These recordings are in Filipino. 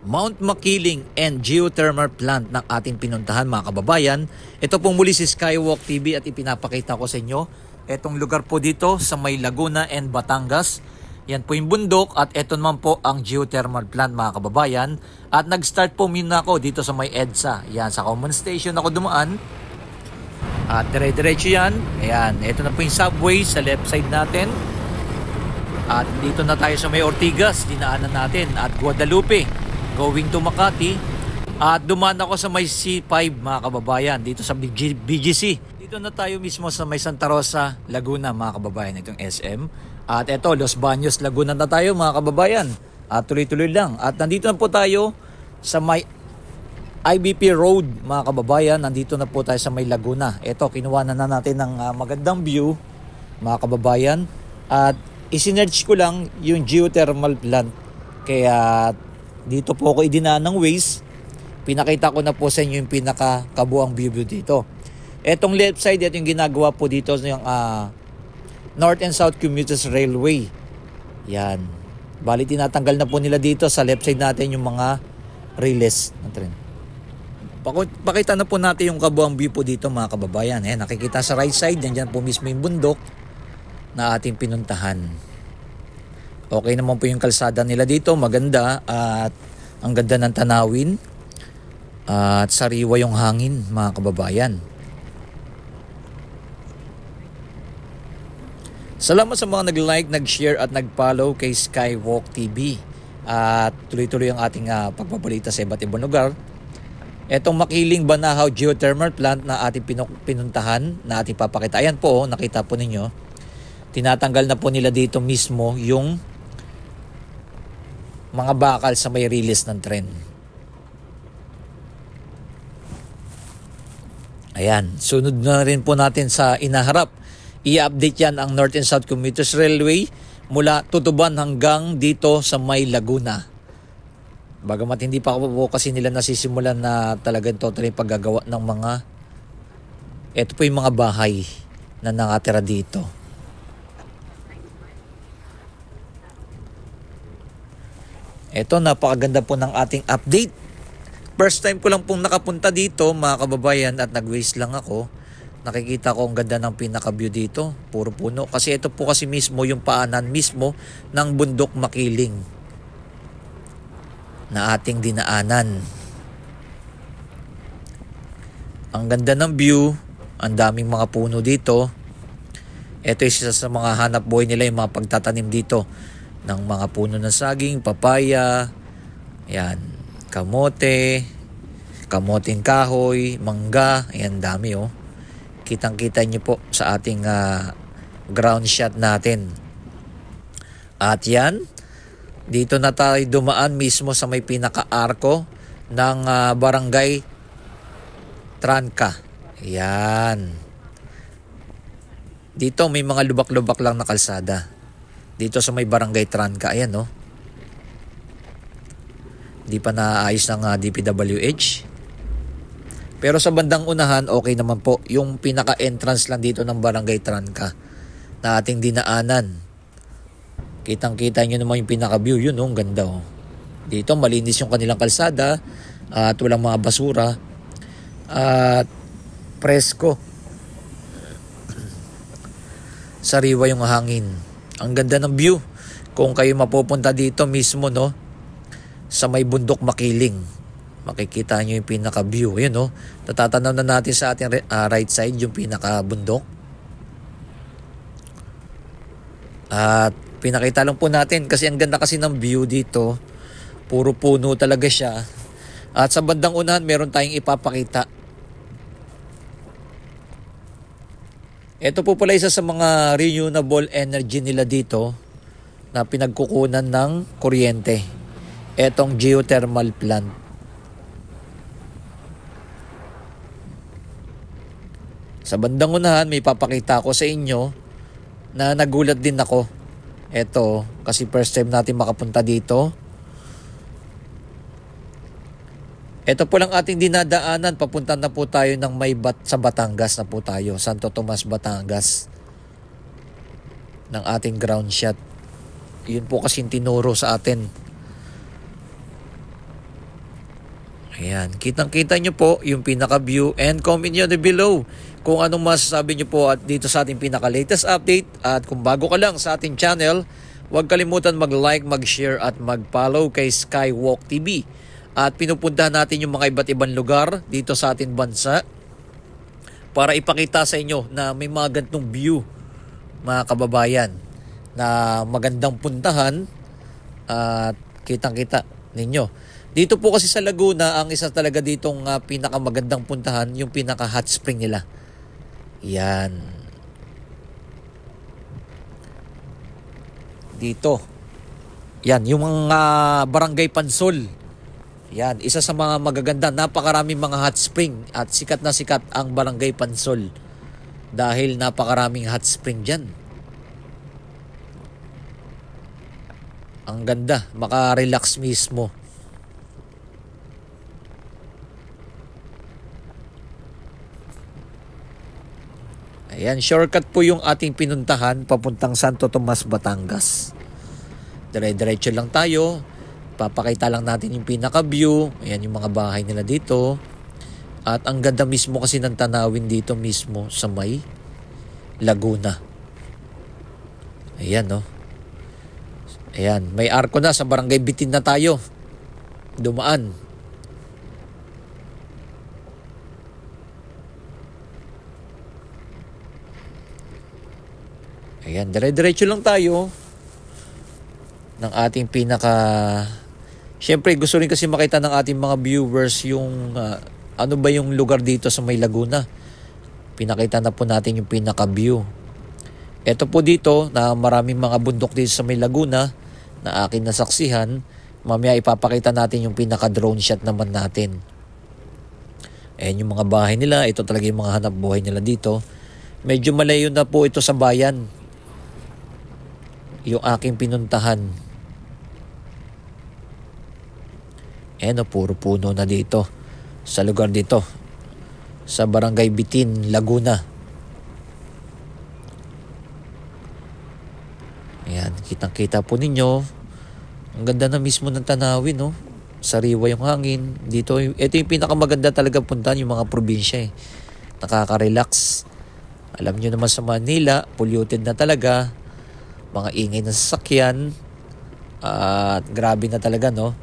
Mount Makiling and geothermal plant ng ating pinuntahan mga kababayan. Ito pong muli si Skywalk TV at ipinapakita ko sa inyo itong lugar po dito sa may Laguna and Batangas. Yan po yung bundok at ito naman po ang geothermal plant mga kababayan. At nag-start po muna ako dito sa may EDSA. Yan, sa common station ako dumaan. At dire-diretso yan. Ayan, ito na po yung subway sa left side natin. At dito na tayo sa may Ortigas, dinaanan natin. At Guadalupe, going to Makati. At dumaan ako sa may C5 mga kababayan, dito sa BGC. Dito na tayo mismo sa may Santa Rosa, Laguna mga kababayan, itong SM. At eto, Los Baños, Laguna na tayo mga kababayan. At tuloy-tuloy lang. At nandito na po tayo sa may IBP Road mga kababayan. Nandito na po tayo sa may Laguna. Eto, kinuha na natin ng magandang view mga kababayan. At isinerch ko lang yung geothermal plant. Kaya dito po ako idinaan ng Waze. Pinakita ko na po sa inyo yung pinakakabuang view dito. Etong left side, ito yung ginagawa po dito yung North and South Commuters Railway. Yan. Bali tinatanggal na po nila dito sa left side natin yung mga relays ng tren. Pakita na po natin yung kabuang view po dito mga kababayan. Ayan, nakikita sa right side, yan po mismo yung bundok na ating pinuntahan. Okay naman po yung kalsada nila dito, maganda at ang ganda ng tanawin at sariwa yung hangin mga kababayan. Salamat sa mga nag-like, nag-share at nag-follow kay Skywalk TV. At tuloy-tuloy ang ating pagpabalita sa iba't ibang lugar. Etong Makiling Banahaw Geothermal Plant na ating pinuntahan, na ating papakita. Ayan po, nakita po ninyo. Tinatanggal na po nila dito mismo yung mga bakal sa may release ng tren. Ayan, sunod na rin po natin sa inaharap. I-update yan ang North and South Commuters Railway mula Tutuban hanggang dito sa may Laguna. Bagamat hindi pa po kasi nila nasisimulan na talagang totally paggagawa ng mga, ito po yung mga bahay na nakatira dito. Ito, napakaganda po ng ating update. First time ko lang pong nakapunta dito mga kababayan at nag-waste lang ako. Nakikita ko ang ganda ng pinaka-view dito. Puro puno. Kasi ito po kasi mismo yung paanan mismo ng bundok Makiling na ating dinaanan. Ang ganda ng view. Ang daming mga puno dito. Ito isa sa mga hanap buhay nila, yung mga pagtatanim dito ng mga puno ng saging, papaya, yan, kamote, kamoting kahoy, mangga, ayan, dami oh. Kitang-kita nyo po sa ating ground shot natin. At yan, dito na tayo dumaan mismo sa may pinaka-arko ng barangay Tranca. Yan. Dito may mga lubak-lubak lang na kalsada. Dito sa may barangay Tranca, ayan no. Di pa naayos ng DPWH. Pero sa bandang unahan, okay naman po. Yung pinaka-entrance lang dito ng barangay Tranca na ating dinaanan. Kitang-kita nyo naman yung pinaka-view. Yun, ang ganda. Oh. Dito, malinis yung kanilang kalsada at walang mga basura. At presko. Sariwa yung hangin. Ang ganda ng view. Kung kayo mapupunta dito mismo, no, sa may bundok Makiling, makikita nyo yung pinaka-view. Ayan, no? Tatatanaw na natin sa ating right side yung pinaka-bundok. At pinakita lang po natin kasi ang ganda kasi ng view dito. Puro puno talaga siya. At sa bandang unahan, meron tayong ipapakita. Ito po pala isa sa mga renewable energy nila dito na pinagkukunan ng kuryente. Etong geothermal plant. Sa bandang unahan, may papakita ko sa inyo na nagulat din ako. Ito, kasi first time natin makapunta dito. Ito po lang ating dinadaanan. Papunta na po tayo ng sa Batangas na po tayo. Santo Tomas, Batangas. Ng ating ground shot. Yun po kasing tinuro sa atin. Ayan, kitang-kita nyo po yung pinaka-view and comment nyo na below kung anong masasabi nyo po at dito sa ating pinaka-latest update. At kung bago ka lang sa ating channel, huwag kalimutan mag-like, mag-share at mag-follow kay Skywalk TV. At pinupuntahan natin yung mga iba't ibang lugar dito sa ating bansa para ipakita sa inyo na may mga ganitong view, mga kababayan, na magandang puntahan at kitang-kita ninyo. Dito po kasi sa Laguna, ang isa talaga ditong pinakamagandang puntahan, yung pinaka-hot spring nila. Yan. Dito. Yan, yung mga Barangay Pansol. Yan, isa sa mga magaganda. Napakaraming mga hot spring at sikat na sikat ang Barangay Pansol. Dahil napakaraming hot spring dyan. Ang ganda, maka-relax mismo. Ayan, shortcut po yung ating pinuntahan papuntang Santo Tomas, Batangas. Dire-diretso lang tayo. Papakita lang natin yung pinaka-view. Ayan yung mga bahay nila dito. At ang ganda mismo kasi ng tanawin dito mismo sa may Laguna. Ayan, no. Ayan, may arko na sa Barangay Bitin na tayo. Dumaan. Ayan, dire-diretso lang tayo ng ating pinaka... Siyempre, gusto rin kasi makita ng ating mga viewers yung ano ba yung lugar dito sa may Laguna. Pinakita na po natin yung pinaka-view. Ito po dito na maraming mga bundok dito sa may Laguna na akin nasaksihan. Mamaya ipapakita natin yung pinaka-drone shot naman natin. Ayan yung mga bahay nila. Ito talaga yung mga hanap buhay nila dito. Medyo malayo na po ito sa bayan. Yung aking pinuntahan. Ayan o, puro puno na dito. Sa lugar dito. Sa Barangay Bitin, Laguna. Ayan, kitang-kita po ninyo. Ang ganda na mismo ng tanawin, no? Sariwa yung hangin. Dito, ito yung pinakamaganda talaga puntahan, yung mga probinsya eh. Nakaka-relax. Alam nyo naman sa Manila, polluted na talaga. Mga ingay na sasakyan. At grabe na talaga, no?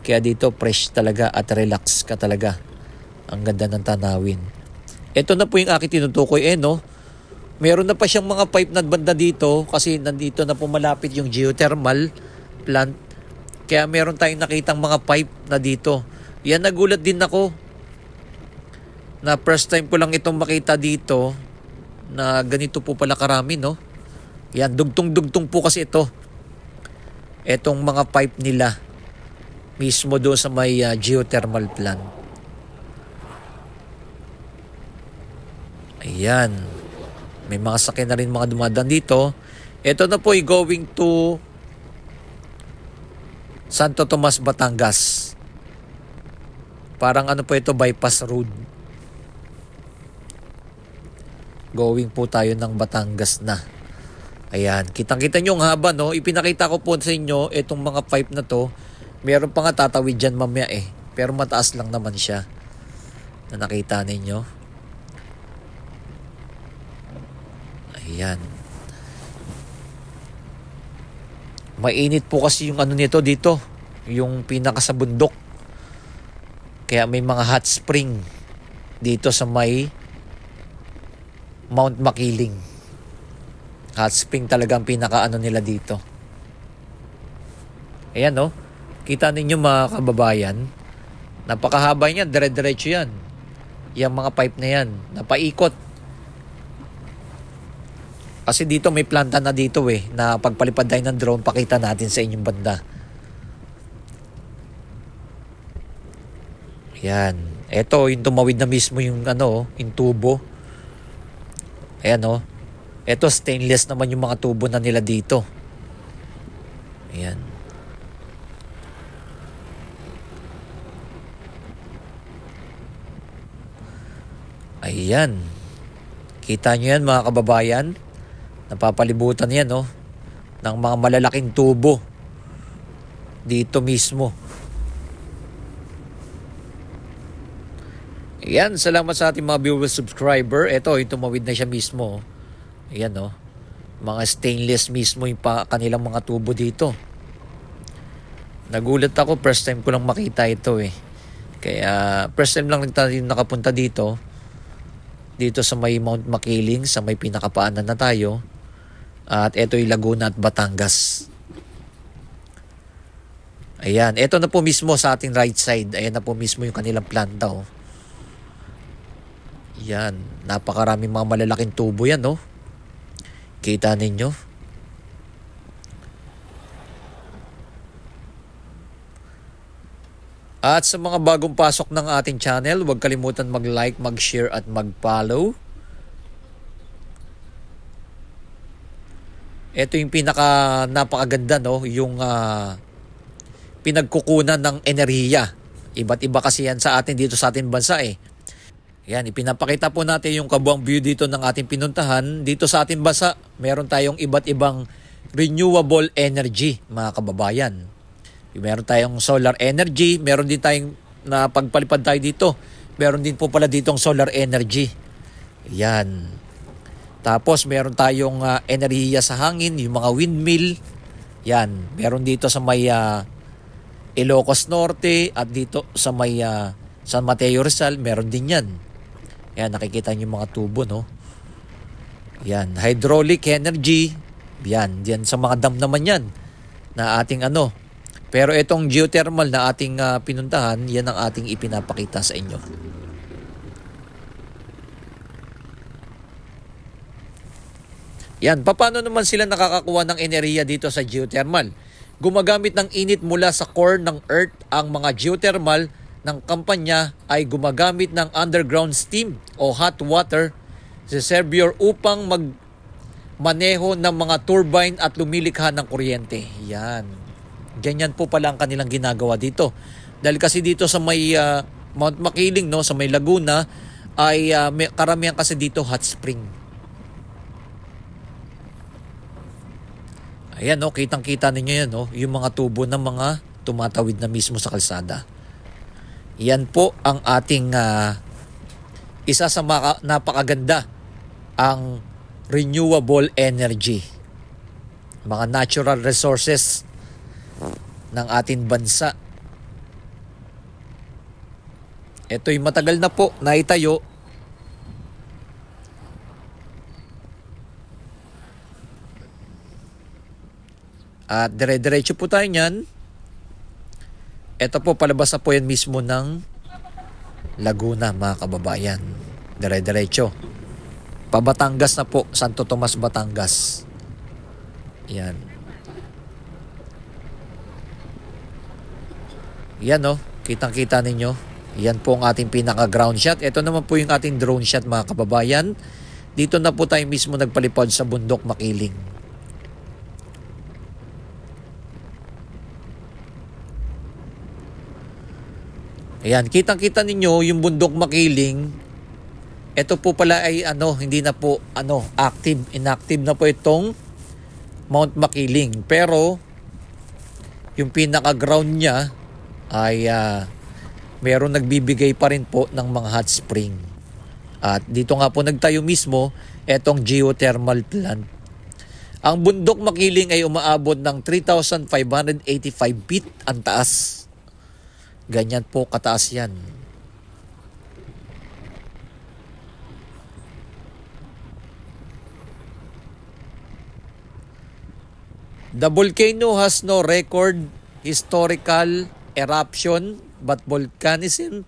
Kaya dito, fresh talaga at relax ka talaga. Ang ganda ng tanawin. Ito na po yung aking tinutukoy, no? Meron na pa siyang mga pipe na banda dito kasi nandito na po malapit yung geothermal plant. Kaya meron tayong nakitang mga pipe na dito. Yan, nagulat din ako na first time ko lang itong makita dito na ganito po pala karami, no? Yan, dugtong-dugtong po kasi ito. Etong mga pipe nila mismo doon sa may geothermal plant. Ayan. May mga sakyan na rin mga dumadaan dito. Ito na po ay going to Santo Tomas, Batangas. Parang ano po ito, bypass road. Going po tayo ng Batangas na. Ayan, kitang-kita nyo ang haba, no? Ipinakita ko po sa inyo itong mga pipe na to. Meron pa nga tatawid dyan mamaya eh. Pero mataas lang naman siya. Na nakita ninyo. Ayan. Mainit po kasi yung ano nito dito. Yung pinaka sa bundok. Kaya may mga hot spring dito sa may Mount Makiling. Hot spring talaga ang pinaka ano nila dito. Ayan, no? Kita ninyo mga kababayan. Napakahaba niyan. Dire-diretso yan. Yung mga pipe na yan. Napaikot. Kasi dito may planta na dito eh. Na pagpalipad tayo ng drone, pakita natin sa inyong banda. Ayan. Ito, yung tumawid na mismo yung ano, yung tubo. Ayan, oh. Ito, stainless naman yung mga tubo na nila dito. Ayan. Ayan. Kita nyo yan mga kababayan. Napapalibutan yan, no? Ng mga malalaking tubo. Dito mismo. Ayan, salamat sa ating mga viewer subscriber. Ito, yung tumawid na siya mismo. Ayan, no. Mga stainless mismo yung kanilang mga tubo dito. Nagulat ako, first time ko lang makita ito eh. Kaya first time lang tayo nakapunta dito. Dito sa may Mount Makiling, sa may pinakapaanan na tayo. At ito yung Laguna at Batangas. Ayan, ito na po mismo sa ating right side. Ayan na po mismo yung kanilang planta oh. Yan, napakaraming mga malalaking tubo yan, no? Kita ninyo. At sa mga bagong pasok ng ating channel, huwag kalimutan mag-like, mag-share at mag-follow. Ito yung napakaganda, no? Yung pinagkukunan ng enerhiya. Iba't iba kasi yan sa atin dito sa ating bansa eh. Yan, ipinapakita po natin yung kabuang view dito ng ating pinuntahan. Dito sa ating bansa, meron tayong iba't ibang renewable energy, mga kababayan. Meron tayong solar energy, meron din tayong pagpalipad tayo dito. Meron din po pala ditong solar energy. Yan. Tapos meron tayong enerhiya sa hangin, yung mga windmill. Yan, meron dito sa may Ilocos Norte at dito sa may San Mateo Rizal, meron din yan. Yan, nakikita niyo yung mga tubo, no? Yan, hydraulic energy. Yan, yan sa mga dam naman yan na ating ano. Pero itong geothermal na ating pinuntahan, yan ang ating ipinapakita sa inyo. Yan, paano naman sila nakakakuha ng enerhiya dito sa geothermal? Gumagamit ng init mula sa core ng Earth. Ang mga geothermal ng kampanya ay gumagamit ng underground steam o hot water reservoir upang magmaneho ng mga turbine at lumilikha ng kuryente. Yan. Ganyan po pala ang kanilang ginagawa dito. Dahil kasi dito sa may Mount Makiling, no, sa may Laguna, ay may karamihan kasi dito hot spring. Ayan, no, kitang-kita ninyo yan, no, yung mga tubo ng mga tumatawid na mismo sa kalsada. Yan po ang ating isa sa napakaganda, ang renewable energy. Mga natural resources ng ating bansa. Ito'y matagal na po naitayo. At dire-diretso po tayo niyan. Ito po, palabas na po yan mismo ng Laguna, mga kababayan. Dire-diretso. Pabatangas na po, Santo Tomas, Batangas. Yan. Yan, no, kitang-kita ninyo. Yan po ang ating pinaka-ground shot. Ito naman po yung ating drone shot, mga kababayan. Dito na po tayo mismo nagpalipad sa bundok Makiling. Ayan, kitang-kita ninyo yung bundok Makiling. Ito po pala ay hindi na po active, inactive na po itong Mount Makiling. Pero yung pinaka-ground niya ay meron nagbibigay pa rin po ng mga hot spring. At dito nga po nagtayo mismo etong geothermal plant. Ang bundok Makiling ay umaabot ng 3,585 feet ang taas. Ganyan po kataas yan. The volcano has no record historical eruption, but volcanism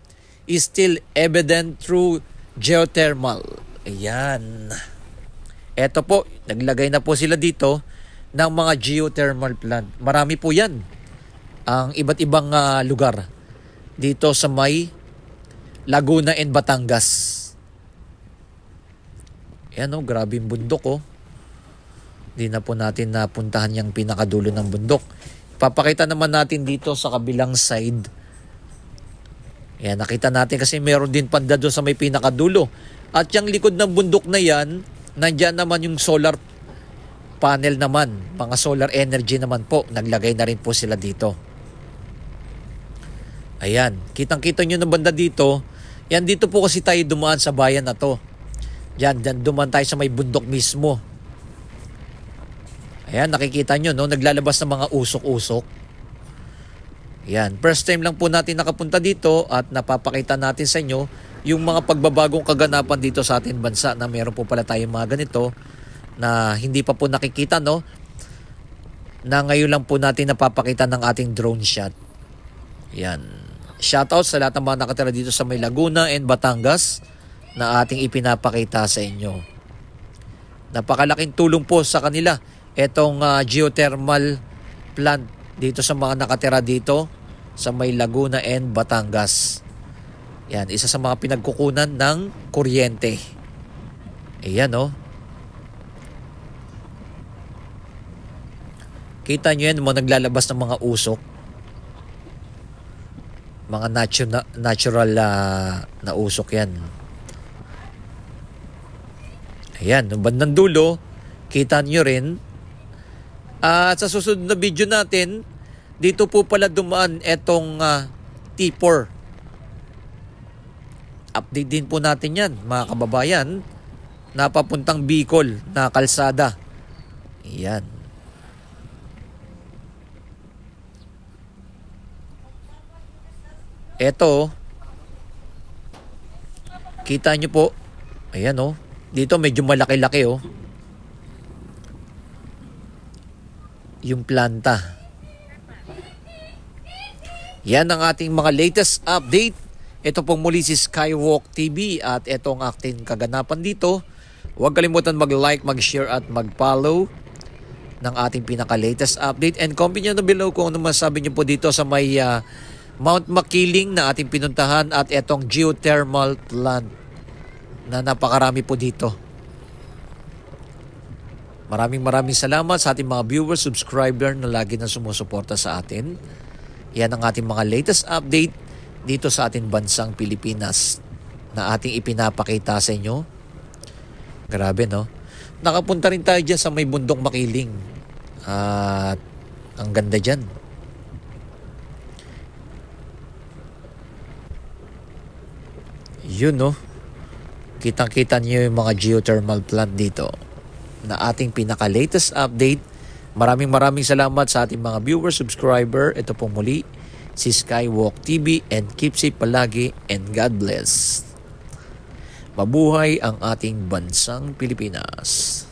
is still evident through geothermal. Ayan. Eto po, naglagay na po sila dito ng mga geothermal plant. Marami po yan. Ang iba't ibang lugar dito sa may Laguna and Batangas. Ayan o, grabe yung bundok o. Hindi na po natin napuntahan yung pinakadulo ng bundok. Papakita naman natin dito sa kabilang side. Ayan, nakita natin kasi meron din panda doon sa may pinakadulo. At yung likod ng bundok na yan, nandyan naman yung solar panel naman. Mga solar energy naman po. Naglagay na rin po sila dito. Ayan, kitang-kita nyo na banda dito, Yan, dito po kasi tayo dumaan sa bayan na to. Diyan dumaan tayo sa may bundok mismo. Ayan, nakikita nyo, no? Naglalabas ng mga usok-usok. Yan, first time lang po natin nakapunta dito at napapakita natin sa inyo yung mga pagbabagong kaganapan dito sa ating bansa na meron po pala tayong mga ganito na hindi pa po nakikita, no? Na ngayon lang po natin napapakita ng ating drone shot. Yan. Shoutout sa lahat ng mga nakatira dito sa may Laguna and Batangas na ating ipinapakita sa inyo. Napakalaking tulong po sa kanila itong geothermal plant dito sa mga nakatira dito sa may Laguna and Batangas. Yan, isa sa mga pinagkukunan ng kuryente. Ayan, oh. Kita nyo yan, mga naglalabas ng mga usok. Mga natural na usok yan. Ayan, yung bandang dulo, kita nyo rin. At sa susunod na video natin, dito po pala dumaan etong T4. Update din po natin yan, mga kababayan, na papuntang Bicol na kalsada. Ayan. Eto, kita nyo po, ayan, oh, dito medyo malaki-laki, oh, yung planta. Yan ang ating mga latest update. Ito pong muli si Skywalk TV at ito ang ating kaganapan dito. Huwag kalimutan mag-like, mag-share at mag-follow ng ating pinaka-latest update. And comment nyo na below kung ano masabi nyo po dito sa may Mount Makiling na ating pinuntahan at etong geothermal plant na napakarami po dito. Maraming salamat sa ating mga viewers, subscriber na lagi na sumusuporta sa atin. Yan ang ating mga latest update dito sa ating bansang Pilipinas na ating ipinapakita sa inyo. Grabe, no? Nakapunta rin tayo dyan sa may bundok Makiling. At ang ganda dyan. Yun, no? Kitang-kita niyo yung mga geothermal plant dito na ating pinaka-latest update. Maraming salamat sa ating mga viewers, subscriber. Ito po muli si Skywalk TV and keep safe palagi and God bless. Mabuhay ang ating bansang Pilipinas.